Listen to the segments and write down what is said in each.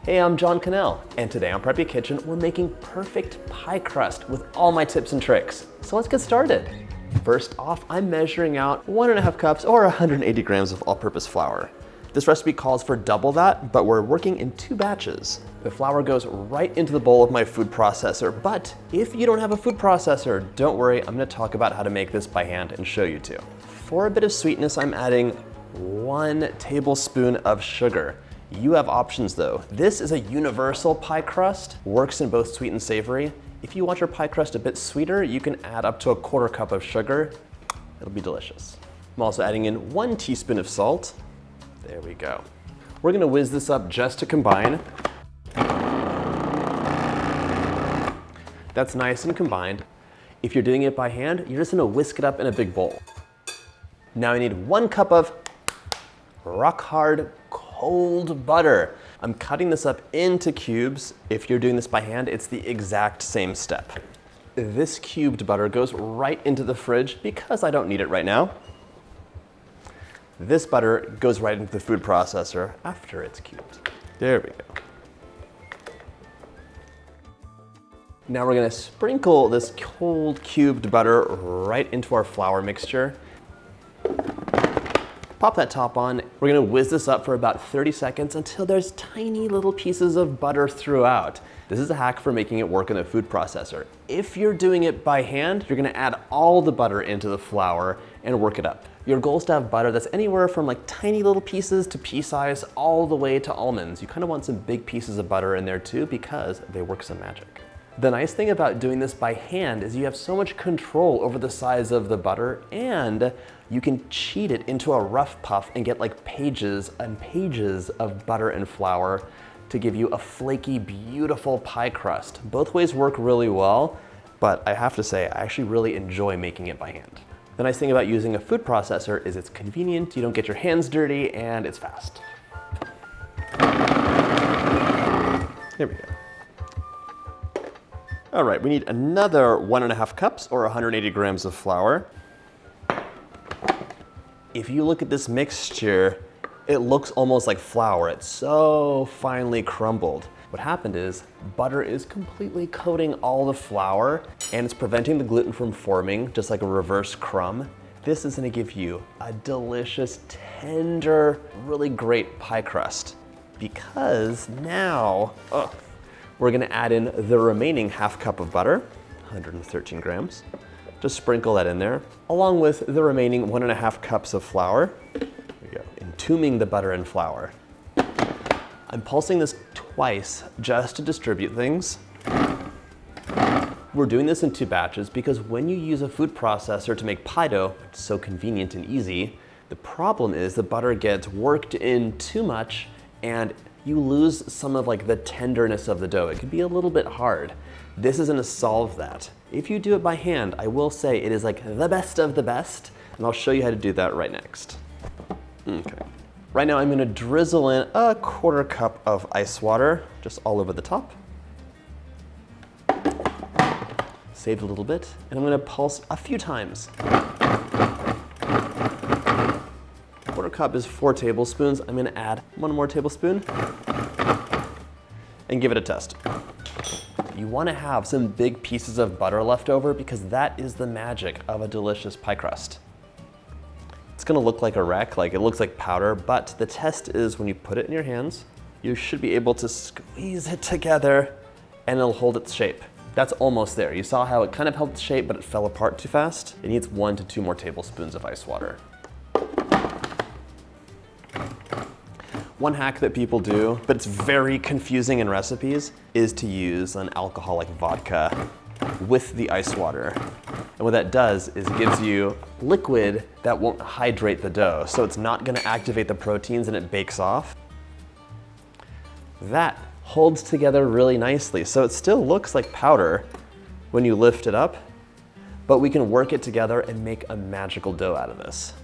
Hey, I'm John Cannell, and today on Preppy Kitchen, we're making perfect pie crust with all my tips and tricks. So let's get started. First off, I'm measuring out 1.5 cups or 180 grams of all-purpose flour. This recipe calls for double that, but we're working in 2 batches. The flour goes right into the bowl of my food processor, but if you don't have a food processor, don't worry, I'm gonna talk about how to make this by hand and show you too. For a bit of sweetness, I'm adding 1 tablespoon of sugar. You have options though. This is a universal pie crust, works in both sweet and savory. If you want your pie crust a bit sweeter, you can add up to 1/4 cup of sugar. It'll be delicious. I'm also adding in 1 teaspoon of salt. There we go. We're gonna whiz this up just to combine. That's nice and combined. If you're doing it by hand, you're just gonna whisk it up in a big bowl. Now I need 1 cup of rock hard cold butter. I'm cutting this up into cubes. If you're doing this by hand, it's the exact same step. This cubed butter goes right into the fridge because I don't need it right now. This butter goes right into the food processor after it's cubed. There we go. Now we're gonna sprinkle this cold cubed butter right into our flour mixture. Pop that top on. We're gonna whiz this up for about 30 seconds until there's tiny little pieces of butter throughout. This is a hack for making it work in a food processor. If you're doing it by hand, you're gonna add all the butter into the flour and work it up. Your goal is to have butter that's anywhere from like tiny little pieces to pea size all the way to almonds. You kind of want some big pieces of butter in there too because they work some magic. The nice thing about doing this by hand is you have so much control over the size of the butter, and you can cheat it into a rough puff and get like pages and pages of butter and flour to give you a flaky, beautiful pie crust. Both ways work really well, but I have to say, I actually really enjoy making it by hand. The nice thing about using a food processor is it's convenient, you don't get your hands dirty, and it's fast. Here we go. All right, we need another 1.5 cups or 180 grams of flour. If you look at this mixture, it looks almost like flour. It's so finely crumbled. What happened is butter is completely coating all the flour and it's preventing the gluten from forming, just like a reverse crumb. This is gonna give you a delicious, tender, really great pie crust. Because now, we're gonna add in the remaining 1/2 cup of butter, 113 grams. Just sprinkle that in there, along with the remaining 1.5 cups of flour. There we go, entombing the butter and flour. I'm pulsing this twice just to distribute things. We're doing this in 2 batches because when you use a food processor to make pie dough, it's so convenient and easy, the problem is the butter gets worked in too much and you lose some of like the tenderness of the dough. It can be a little bit hard. This is gonna solve that. If you do it by hand, I will say it is like the best of the best, and I'll show you how to do that right next. Okay. Right now I'm gonna drizzle in 1/4 cup of ice water, just all over the top. Saved a little bit, and I'm gonna pulse a few times. 1/4 cup is 4 tablespoons. I'm gonna add 1 more tablespoon and give it a test. You wanna have some big pieces of butter left over because that is the magic of a delicious pie crust. It's gonna look like a wreck, like it looks like powder, but the test is when you put it in your hands, you should be able to squeeze it together and it'll hold its shape. That's almost there. You saw how it kind of held its shape, but it fell apart too fast. It needs 1 to 2 more tablespoons of ice water. One hack that people do, but it's very confusing in recipes, is to use an alcoholic vodka with the ice water. And what that does is it gives you liquid that won't hydrate the dough, so it's not gonna activate the proteins and it bakes off. That holds together really nicely, so it still looks like powder when you lift it up, but we can work it together and make a magical dough out of this.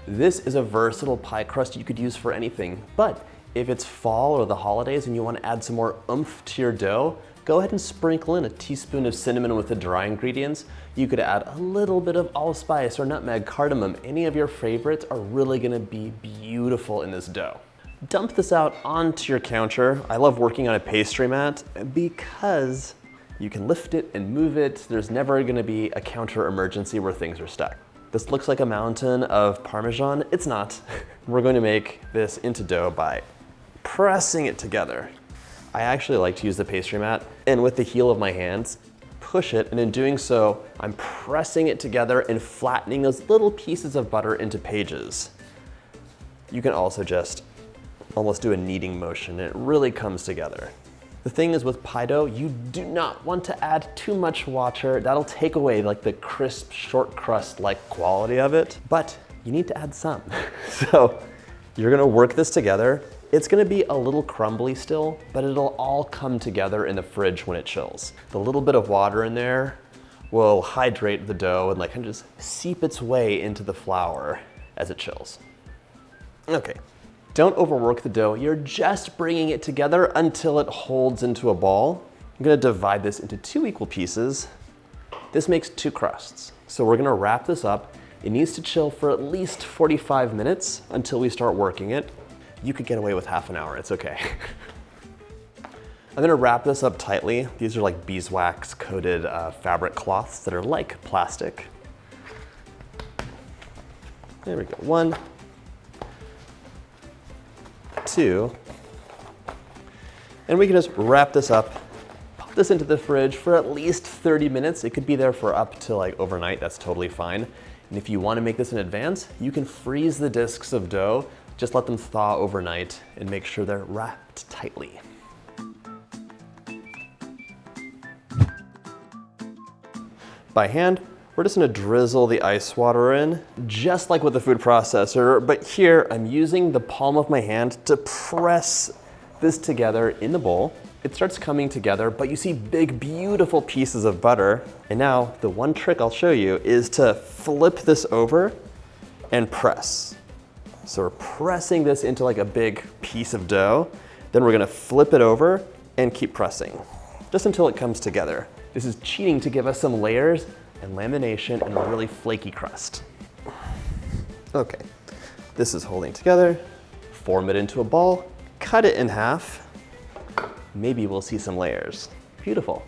This is a versatile pie crust you could use for anything, but if it's fall or the holidays and you want to add some more oomph to your dough, go ahead and sprinkle in a teaspoon of cinnamon with the dry ingredients. You could add a little bit of allspice or nutmeg, cardamom. Any of your favorites are really gonna be beautiful in this dough. Dump this out onto your counter. I love working on a pastry mat because you can lift it and move it. There's never gonna be a counter emergency where things are stuck. This looks like a mountain of Parmesan. It's not. We're going to make this into dough by pressing it together. I actually like to use the pastry mat and with the heel of my hands, push it, and in doing so, I'm pressing it together and flattening those little pieces of butter into pages. You can also just almost do a kneading motion, and it really comes together. The thing is with pie dough, you do not want to add too much water. That'll take away like the crisp, short crust-like quality of it, but you need to add some. So you're gonna work this together. It's gonna be a little crumbly still, but it'll all come together in the fridge when it chills. The little bit of water in there will hydrate the dough and like kind of just seep its way into the flour as it chills. Okay, don't overwork the dough. You're just bringing it together until it holds into a ball. I'm gonna divide this into 2 equal pieces. This makes 2 crusts. So we're gonna wrap this up. It needs to chill for at least 45 minutes until we start working it. You could get away with half an hour, it's okay. I'm gonna wrap this up tightly. These are like beeswax coated fabric cloths that are like plastic. There we go, 1, 2. And we can just wrap this up, pop this into the fridge for at least 30 minutes. It could be there for up to like overnight, that's totally fine. And if you wanna make this in advance, you can freeze the discs of dough. Just let them thaw overnight and make sure they're wrapped tightly. By hand, we're just gonna drizzle the ice water in, just like with the food processor, but here I'm using the palm of my hand to press this together in the bowl. It starts coming together, but you see big, beautiful pieces of butter. And now the one trick I'll show you is to flip this over and press. So we're pressing this into like a big piece of dough. Then we're gonna flip it over and keep pressing, just until it comes together. This is cheating to give us some layers and lamination and a really flaky crust. Okay, this is holding together. Form it into a ball, cut it in half. Maybe we'll see some layers. Beautiful.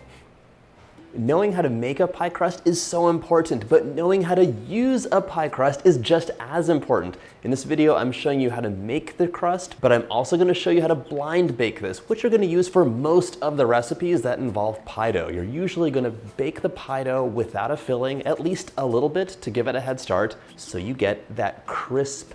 Knowing how to make a pie crust is so important, but knowing how to use a pie crust is just as important. In this video, I'm showing you how to make the crust, but I'm also gonna show you how to blind bake this, which you're gonna use for most of the recipes that involve pie dough. You're usually gonna bake the pie dough without a filling, at least a little bit to give it a head start, so you get that crisp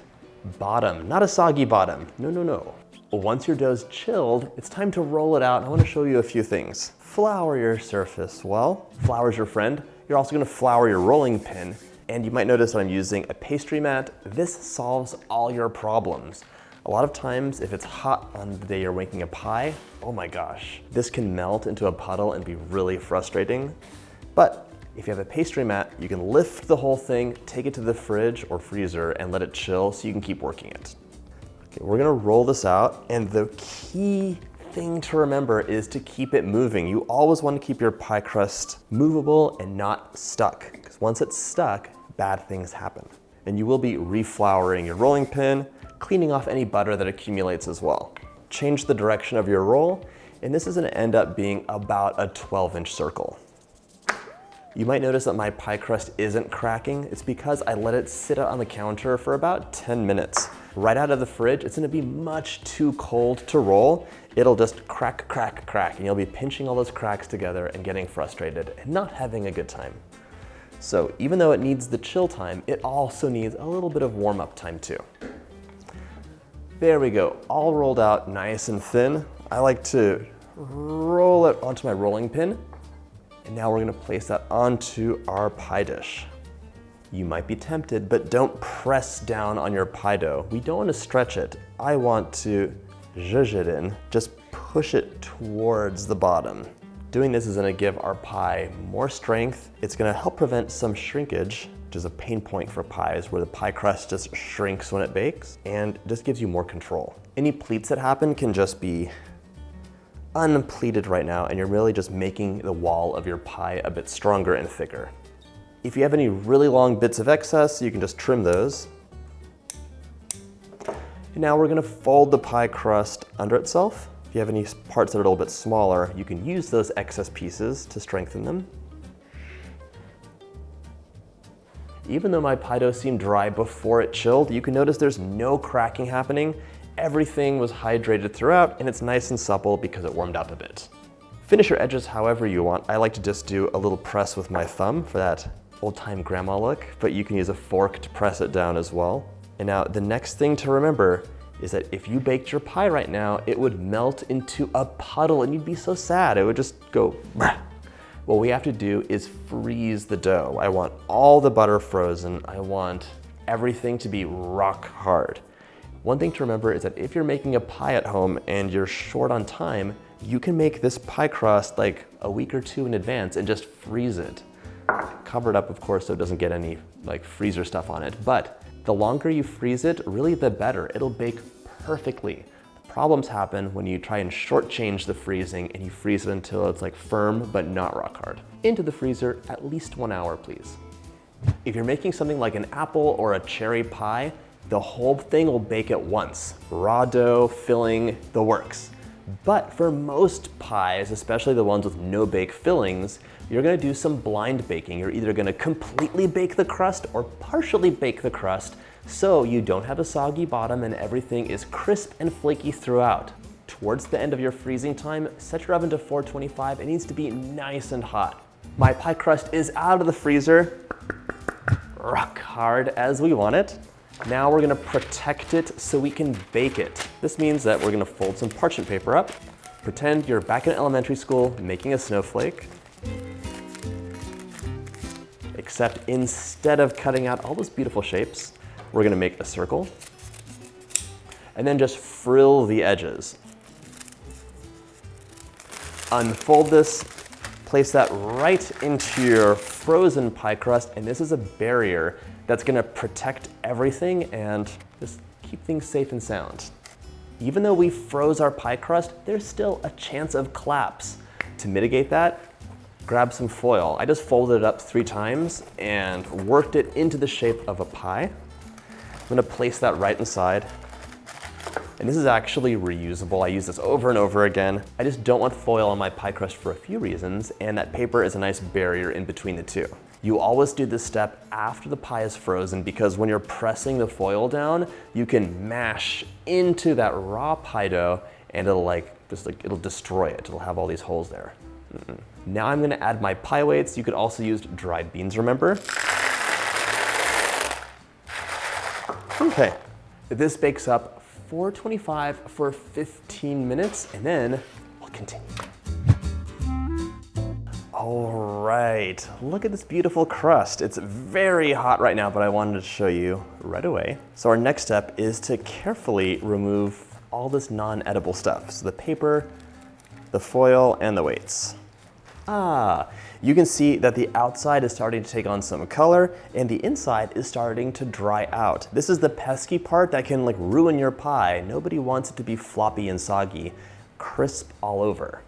bottom, not a soggy bottom. No, no, no. Once your dough's chilled, it's time to roll it out. I wanna show you a few things. Flour your surface well. Flour's your friend. You're also gonna flour your rolling pin. And you might notice that I'm using a pastry mat. This solves all your problems. A lot of times, if it's hot on the day you're making a pie, oh my gosh, this can melt into a puddle and be really frustrating. But if you have a pastry mat, you can lift the whole thing, take it to the fridge or freezer and let it chill so you can keep working it. Okay, we're gonna roll this out, and the key thing to remember is to keep it moving. You always want to keep your pie crust movable and not stuck, because once it's stuck, bad things happen. And you will be reflouring your rolling pin, cleaning off any butter that accumulates as well. Change the direction of your roll, and this is gonna end up being about a 12-inch circle. You might notice that my pie crust isn't cracking. It's because I let it sit out on the counter for about 10 minutes. Right out of the fridge, it's gonna be much too cold to roll. It'll just crack, crack, crack, and you'll be pinching all those cracks together and getting frustrated and not having a good time. So even though it needs the chill time, it also needs a little bit of warm up time too. There we go, all rolled out nice and thin. I like to roll it onto my rolling pin. And now we're gonna place that onto our pie dish. You might be tempted, but don't press down on your pie dough. We don't want to stretch it. I want to zhuzh it in, just push it towards the bottom. Doing this is gonna give our pie more strength. It's gonna help prevent some shrinkage, which is a pain point for pies, where the pie crust just shrinks when it bakes, and just gives you more control. Any pleats that happen can just be unpleated right now, and you're really just making the wall of your pie a bit stronger and thicker. If you have any really long bits of excess, you can just trim those. And now we're gonna fold the pie crust under itself. If you have any parts that are a little bit smaller, you can use those excess pieces to strengthen them. Even though my pie dough seemed dry before it chilled, you can notice there's no cracking happening. Everything was hydrated throughout, and it's nice and supple because it warmed up a bit. Finish your edges however you want. I like to just do a little press with my thumb for that old-time grandma look, but you can use a fork to press it down as well. And now the next thing to remember is that if you baked your pie right now, it would melt into a puddle and you'd be so sad. It would just go, bah. What we have to do is freeze the dough. I want all the butter frozen. I want everything to be rock hard. One thing to remember is that if you're making a pie at home and you're short on time, you can make this pie crust like a week or two in advance and just freeze it. Cover it up, of course, so it doesn't get any like freezer stuff on it. But the longer you freeze it, really the better. It'll bake perfectly. The problems happen when you try and shortchange the freezing and you freeze it until it's like firm but not rock hard. Into the freezer at least 1 hour, please. If you're making something like an apple or a cherry pie, the whole thing will bake at once. Raw dough, filling, the works. But for most pies, especially the ones with no bake fillings, you're gonna do some blind baking. You're either gonna completely bake the crust or partially bake the crust so you don't have a soggy bottom and everything is crisp and flaky throughout. Towards the end of your freezing time, set your oven to 425. It needs to be nice and hot. My pie crust is out of the freezer, rock hard as we want it. Now we're gonna protect it so we can bake it. This means that we're gonna fold some parchment paper up. Pretend you're back in elementary school making a snowflake. Except instead of cutting out all those beautiful shapes, we're gonna make a circle and then just frill the edges. Unfold this, place that right into your frozen pie crust, and this is a barrier that's gonna protect everything and just keep things safe and sound. Even though we froze our pie crust, there's still a chance of collapse. To mitigate that, grab some foil. I just folded it up 3 times and worked it into the shape of a pie. I'm gonna place that right inside. And this is actually reusable. I use this over and over again. I just don't want foil on my pie crust for a few reasons, and that paper is a nice barrier in between the two. You always do this step after the pie is frozen because when you're pressing the foil down, you can mash into that raw pie dough and it'll destroy it. It'll have all these holes there. Now I'm gonna add my pie weights. You could also use dried beans, remember? Okay, this bakes up 425 for 15 minutes and then we'll continue. All right, look at this beautiful crust. It's very hot right now, but I wanted to show you right away. So our next step is to carefully remove all this non-edible stuff. So the paper, the foil, and the weights. You can see that the outside is starting to take on some color and the inside is starting to dry out. This is the pesky part that can like ruin your pie. Nobody wants it to be floppy and soggy, crisp all over.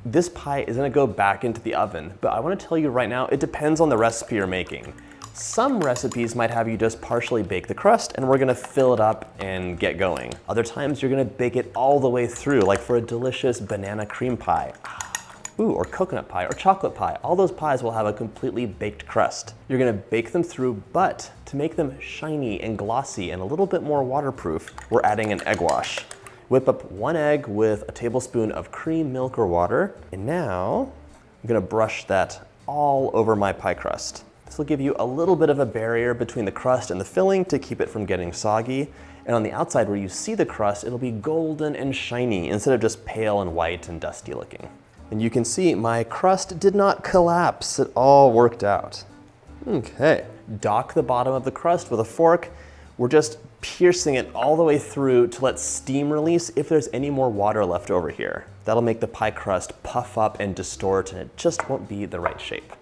This pie is gonna go back into the oven, but I wanna tell you right now, it depends on the recipe you're making. Some recipes might have you just partially bake the crust and we're gonna fill it up and get going. Other times you're gonna bake it all the way through, like for a delicious banana cream pie. Ooh, or coconut pie or chocolate pie. All those pies will have a completely baked crust. You're gonna bake them through, but to make them shiny and glossy and a little bit more waterproof, we're adding an egg wash. Whip up 1 egg with a tablespoon of cream, milk, or water. And now I'm gonna brush that all over my pie crust. This will give you a little bit of a barrier between the crust and the filling to keep it from getting soggy. And on the outside where you see the crust, it'll be golden and shiny instead of just pale and white and dusty looking. And you can see my crust did not collapse. It all worked out. Okay, dock the bottom of the crust with a fork. We're just piercing it all the way through to let steam release if there's any more water left over here. That'll make the pie crust puff up and distort and it just won't be the right shape.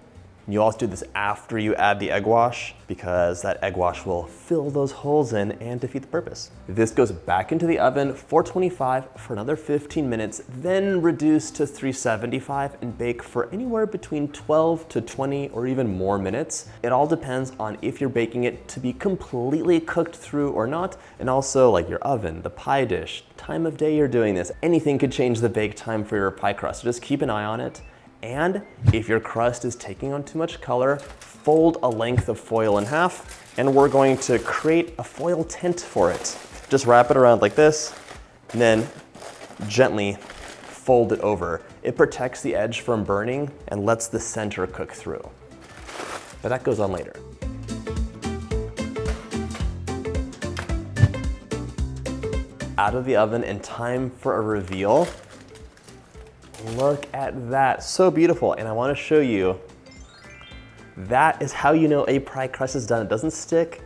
You also do this after you add the egg wash because that egg wash will fill those holes in and defeat the purpose. This goes back into the oven, 425 for another 15 minutes, then reduce to 375 and bake for anywhere between 12 to 20 or even more minutes. It all depends on if you're baking it to be completely cooked through or not, and also like your oven, the pie dish, time of day you're doing this. Anything could change the bake time for your pie crust, so just keep an eye on it. And if your crust is taking on too much color, fold a length of foil in half, and we're going to create a foil tint for it. Just wrap it around like this, and then gently fold it over. It protects the edge from burning and lets the center cook through. But that goes on later. Out of the oven and time for a reveal. Look at that, so beautiful. And I want to show you, that is how you know a pie crust is done. It doesn't stick.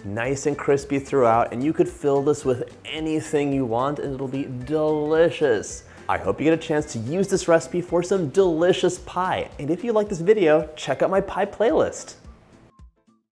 Nice and crispy throughout, and you could fill this with anything you want and it'll be delicious. I hope you get a chance to use this recipe for some delicious pie. And if you like this video, check out my pie playlist.